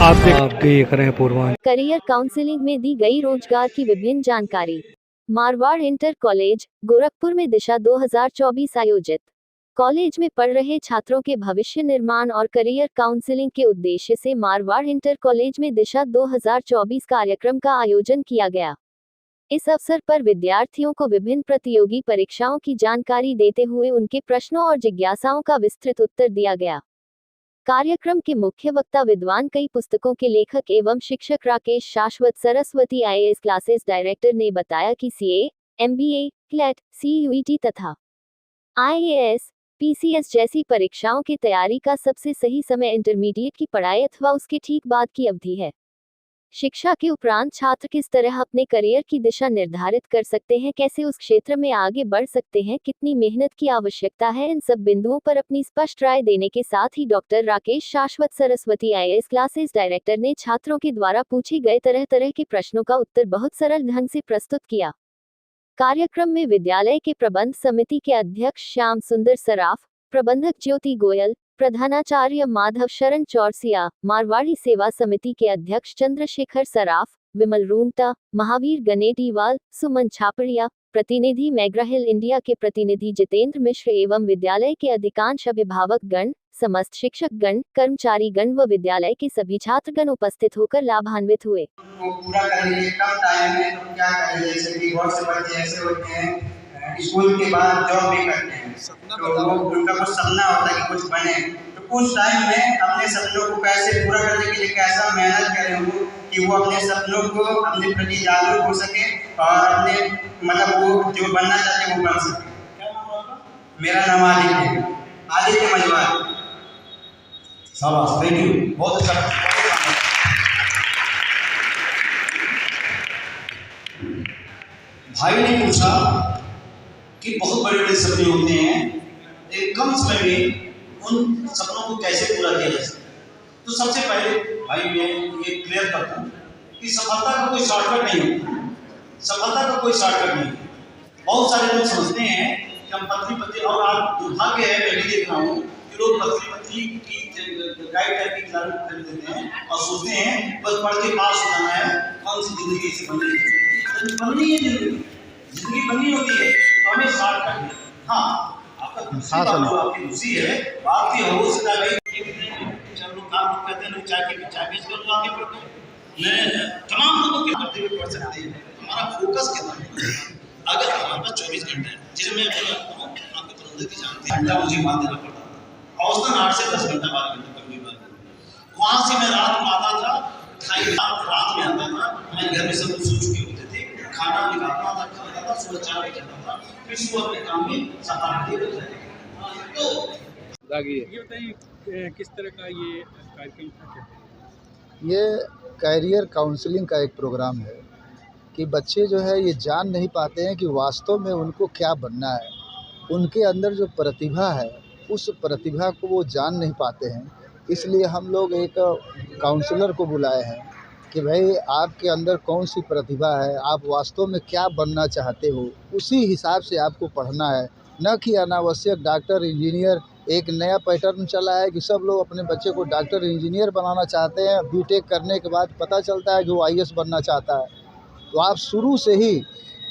आप देख रहे हैं पूर्वांचल। करियर काउंसलिंग में दी गई रोजगार की विभिन्न जानकारी। मारवाड़ इंटर कॉलेज गोरखपुर में दिशा 2024 आयोजित। कॉलेज में पढ़ रहे छात्रों के भविष्य निर्माण और करियर काउंसलिंग के उद्देश्य से मारवाड़ इंटर कॉलेज में दिशा 2024 कार्यक्रम का आयोजन किया गया। इस अवसर पर विद्यार्थियों को विभिन्न प्रतियोगी परीक्षाओं की जानकारी देते हुए उनके प्रश्नों और जिज्ञासाओं का विस्तृत उत्तर दिया गया। कार्यक्रम के मुख्य वक्ता विद्वान कई पुस्तकों के लेखक एवं शिक्षक राकेश शाश्वत सरस्वती आईएएस क्लासेस डायरेक्टर ने बताया कि सीए, एमबीए, क्लैट, सीयूईटी तथा आईएएस, पीसीएस जैसी परीक्षाओं की तैयारी का सबसे सही समय इंटरमीडिएट की पढ़ाई अथवा उसके ठीक बाद की अवधि है। शिक्षा के उपरांत छात्र किस तरह अपने करियर की दिशा निर्धारित कर सकते हैं, कैसे उस क्षेत्र में आगे बढ़ सकते हैं, कितनी मेहनत की आवश्यकता है, इन सब बिंदुओं पर अपनी स्पष्ट राय देने के साथ ही डॉक्टर राकेश शाश्वत सरस्वती आईएएस क्लासेस डायरेक्टर ने छात्रों के द्वारा पूछे गए तरह तरह के प्रश्नों का उत्तर बहुत सरल ढंग से प्रस्तुत किया। कार्यक्रम में विद्यालय के प्रबंध समिति के अध्यक्ष श्याम सुंदर सराफ, प्रबंधक ज्योति गोयल, प्रधानाचार्य माधव शरण चौरसिया, मारवाड़ी सेवा समिति के अध्यक्ष चंद्रशेखर सराफ, विमल रूंगटा, महावीर गनेटीवाल, सुमन छापड़िया, प्रतिनिधि मैग्राहिल इंडिया के प्रतिनिधि जितेंद्र मिश्र एवं विद्यालय के अधिकांश अभिभावक गण, समस्त शिक्षक गण, कर्मचारी गण व विद्यालय के सभी छात्रगण उपस्थित होकर लाभान्वित हुए। पूरा करने के कम टाइम में तो क्या करें, जैसे कि बहुत से बच्चे ऐसे होते हैं स्कूल के बाद जॉब भी करते हैं, तो वो उनका कुछ सपना होता है कि कुछ बने, तो उस टाइम में अपने सपनों को कैसे पूरा करने के लिए कैसा मेहनत करें वो कि वो अपने सपनों को अपने प्रति जागरूक हो सके और अपने मतलब वो जो बनना चाहते हैं वो बन सके। मेरा नाम आदित्य मजवार। शाबाश, थैंक यू, बहुत अच्छा। भाई ने पूछा कि बहुत बड़े बड़े सपने होते हैं, एक कम समय में उन सपनों को कैसे पूरा किया जा सकता है। तो सबसे पहले भाई मैं ये क्लियर करता हूँ कि सफलता का कोई शॉर्टकट नहीं होता, सफलता का कोई शॉर्टकट नहीं। बहुत सारे लोग समझते हैं कि हम पत्नी पत्नी, और आज दुर्भाग्य है, मैं भी देख रहा हूँ कि लोग पत्नी पत्नी की गाइड टाइप की किताबें खरीद लेते हैं और सोचते हैं बस पढ़ के पास हो जाना है, कौन सी जिंदगी से बननी है। जिंदगी बननी होती है तो हमें शॉर्टकट है। हाँ, आपका दूसरी बात जो आपकी दूसरी है, आपकी हो सकता है जब लोग काम कहते हैं चाय बेच कर तो आगे बढ़ते हैं। मैं तमाम लोगों के करते हुए पढ़ सकते हैं। हमारा फोकस कितना है? अगर हमारे पास 24 घंटे हैं, जिसमें आपको प्रबंधक जानते हैं, घंटा मुझे मान देना पड़ता था, औसतन 8 से 10 घंटा 12 घंटा कभी बार। वहाँ से मैं रात को आता था, रात में आता था, हमारे घर में सब कुछ सो चुके होते थे, खाना निकालता था, खाता था, सुबह 4 बजे जाता था, फिर सुबह अपने काम में 7-8 बजे जाता। तो ये बताइए किस तरह का ये कार्यक्रम था? ये कैरियर काउंसलिंग का एक प्रोग्राम है कि बच्चे जो है ये जान नहीं पाते हैं कि वास्तव में उनको क्या बनना है। उनके अंदर जो प्रतिभा है उस प्रतिभा को वो जान नहीं पाते हैं। इसलिए हम लोग एक काउंसलर को बुलाए हैं कि भाई आपके अंदर कौन सी प्रतिभा है, आप वास्तव में क्या बनना चाहते हो, उसी हिसाब से आपको पढ़ना है। न कि अनावश्यक डॉक्टर इंजीनियर, एक नया पैटर्न चला है कि सब लोग अपने बच्चे को डॉक्टर इंजीनियर बनाना चाहते हैं, बीटेक करने के बाद पता चलता है कि वो आईएएस बनना चाहता है। तो आप शुरू से ही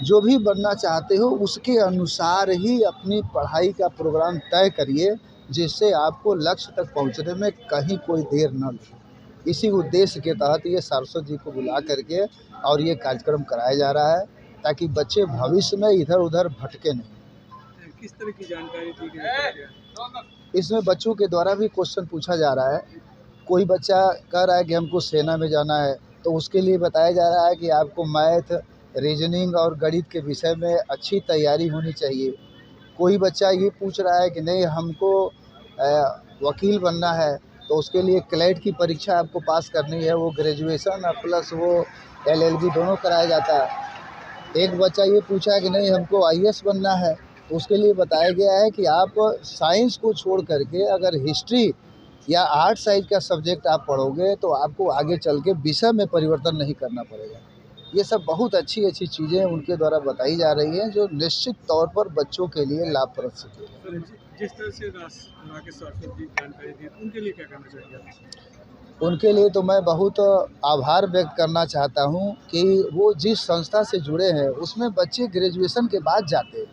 जो भी बनना चाहते हो उसके अनुसार ही अपनी पढ़ाई का प्रोग्राम तय करिए, जिससे आपको लक्ष्य तक पहुंचने में कहीं कोई देर न लगे। इसी उद्देश्य के तहत ये सारस्वत जी को बुला करके और ये कार्यक्रम कराया जा रहा है, ताकि बच्चे भविष्य में इधर उधर भटके नहीं। किस तरह की जानकारी दी गई? इसमें बच्चों के द्वारा भी क्वेश्चन पूछा जा रहा है। कोई बच्चा कह रहा है कि हमको सेना में जाना है, तो उसके लिए बताया जा रहा है कि आपको मैथ, रीजनिंग और गणित के विषय में अच्छी तैयारी होनी चाहिए। कोई बच्चा ये पूछ रहा है कि नहीं हमको वकील बनना है, तो उसके लिए क्लैट की परीक्षा आपको पास करनी है, वो ग्रेजुएशन प्लस वो एलएलबी दोनों कराया जाता है। एक बच्चा ये पूछा है कि नहीं हमको आईएएस बनना है, तो उसके लिए बताया गया है कि आप साइंस को छोड़ करके अगर हिस्ट्री या आर्ट साइंस का सब्जेक्ट आप पढ़ोगे तो आपको आगे चल के विषय में परिवर्तन नहीं करना पड़ेगा। ये सब बहुत अच्छी अच्छी चीज़ें उनके द्वारा बताई जा रही हैं, जो निश्चित तौर पर बच्चों के लिए लाभप्रद सके। जिस तरह से राकेश शाश्वत जी जानकारी दी, उनके लिए क्या कहना चाहिए? उनके लिए तो मैं बहुत आभार व्यक्त करना चाहता हूँ कि वो जिस संस्था से जुड़े हैं उसमें बच्चे ग्रेजुएशन के बाद जाते हैं।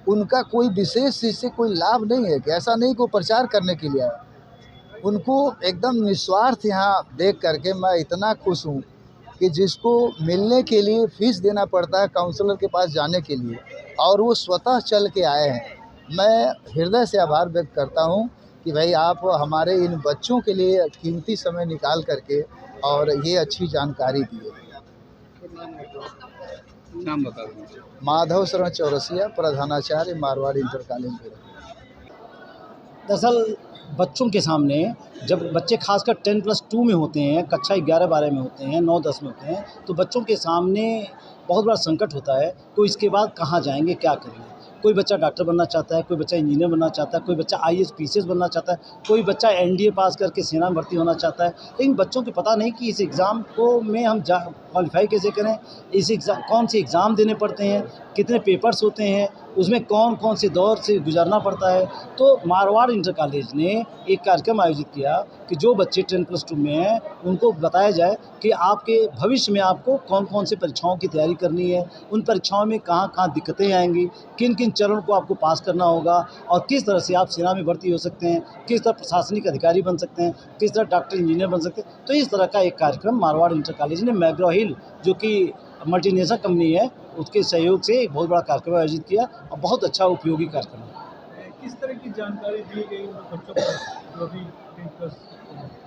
उनका कोई विशेष चीज़ से कोई लाभ नहीं है कि ऐसा नहीं कि वो प्रचार करने के लिए आए। उनको एकदम निस्वार्थ यहाँ देख करके मैं इतना खुश हूँ कि जिसको मिलने के लिए फ़ीस देना पड़ता है काउंसलर के पास जाने के लिए, और वो स्वतः चल के आए हैं। मैं हृदय से आभार व्यक्त करता हूँ कि भाई आप हमारे इन बच्चों के लिए कीमती समय निकाल करके और ये अच्छी जानकारी दिए। नाम बता दीजिए। माधव शरण चौरसिया, प्रधानाचार्य, मारवाड़ इंटर कॉलेज। दरअसल बच्चों के सामने जब बच्चे खासकर 10+2 में होते हैं, कक्षा 11-12 में होते हैं, 9-10 में होते हैं, तो बच्चों के सामने बहुत बड़ा संकट होता है कि इसके बाद कहाँ जाएंगे, क्या करेंगे। कोई बच्चा डॉक्टर बनना चाहता है, कोई बच्चा इंजीनियर बनना चाहता है, कोई बच्चा IAS PCS बनना चाहता है, कोई बच्चा NDA पास करके सेना में भर्ती होना चाहता है। लेकिन बच्चों को पता नहीं कि इस एग्ज़ाम को में हम क्वालिफाई कैसे करें, इस एग्ज़ाम कौन से एग्ज़ाम देने पड़ते हैं, कितने पेपर्स होते हैं, उसमें कौन कौन से दौर से गुजरना पड़ता है। तो मारवाड़ इंटर कॉलेज ने एक कार्यक्रम आयोजित किया कि जो बच्चे 10+2 में हैं उनको बताया जाए कि आपके भविष्य में आपको कौन कौन से परीक्षाओं की तैयारी करनी है, उन परीक्षाओं में कहाँ कहाँ दिक्कतें आएंगी, किन किन चरणों को आपको पास करना होगा, और किस तरह से आप सेना में भर्ती हो सकते हैं, किस तरह प्रशासनिक अधिकारी बन सकते हैं, किस तरह डॉक्टर इंजीनियर बन सकते हैं। तो इस तरह का एक कार्यक्रम मारवाड़ इंटर कॉलेज ने मैग्रो हिल जो कि मल्टीनेशनल कंपनी है उसके सहयोग से एक बहुत बड़ा कार्यक्रम आयोजित किया और बहुत अच्छा उपयोगी कार्यक्रम है। किस तरह की जानकारी दी गई उन बच्चों को जो भी 10+?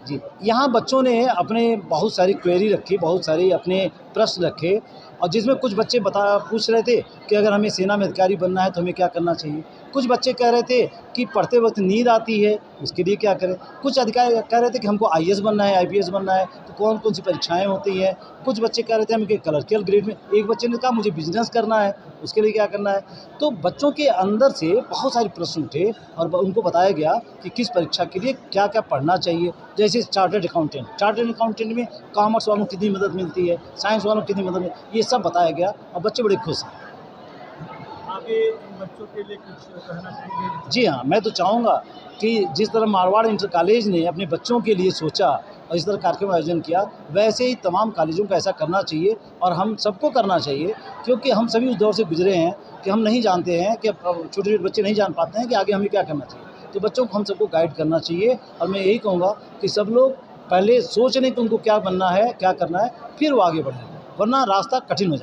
जी, यहाँ बच्चों ने अपने बहुत सारी क्वेरी रखी, बहुत सारे अपने प्रश्न रखे, और जिसमें कुछ बच्चे पूछ रहे थे कि अगर हमें सेना में अधिकारी बनना है तो हमें क्या करना चाहिए। कुछ बच्चे कह रहे थे कि पढ़ते वक्त नींद आती है, उसके लिए क्या करें। कुछ अधिकारी कह रहे थे कि हमको IAS बनना है, IPS बनना है, तो कौन कौन सी परीक्षाएं होती हैं। कुछ बच्चे कह रहे थे हमें क्लर्कियल ग्रेड में, एक बच्चे ने कहा मुझे बिजनेस करना है, उसके लिए क्या करना है। तो बच्चों के अंदर से बहुत सारे प्रश्न उठे और उनको बताया गया कि किस परीक्षा के लिए क्या क्या पढ़ना चाहिए। जैसे चार्टर्ड अकाउंटेंट में कॉमर्स वालों को कितनी मदद मिलती है, साइंस वालों को कितनी मदद मिलती है, ये सब बताया गया और बच्चे बड़े खुश हैं। आगे इन बच्चों के लिए कुछ कहना चाहेंगे? जी हाँ, मैं तो चाहूँगा कि जिस तरह मारवाड़ इंटर कॉलेज ने अपने बच्चों के लिए सोचा और इस तरह कार्यक्रम आयोजन किया, वैसे ही तमाम कॉलेजों को ऐसा करना चाहिए और हम सबको करना चाहिए, क्योंकि हम सभी उस दौर से गुजरे हैं कि हम नहीं जानते हैं कि छोटे छोटे बच्चे नहीं जान पाते हैं कि आगे हमें क्या करना चाहिए। तो बच्चों को हम सबको गाइड करना चाहिए और मैं यही कहूँगा कि सब लोग पहले सोच लें कि उनको क्या बनना है, क्या करना है, फिर वो आगे बढ़ें, वरना रास्ता कठिन हो जाता है।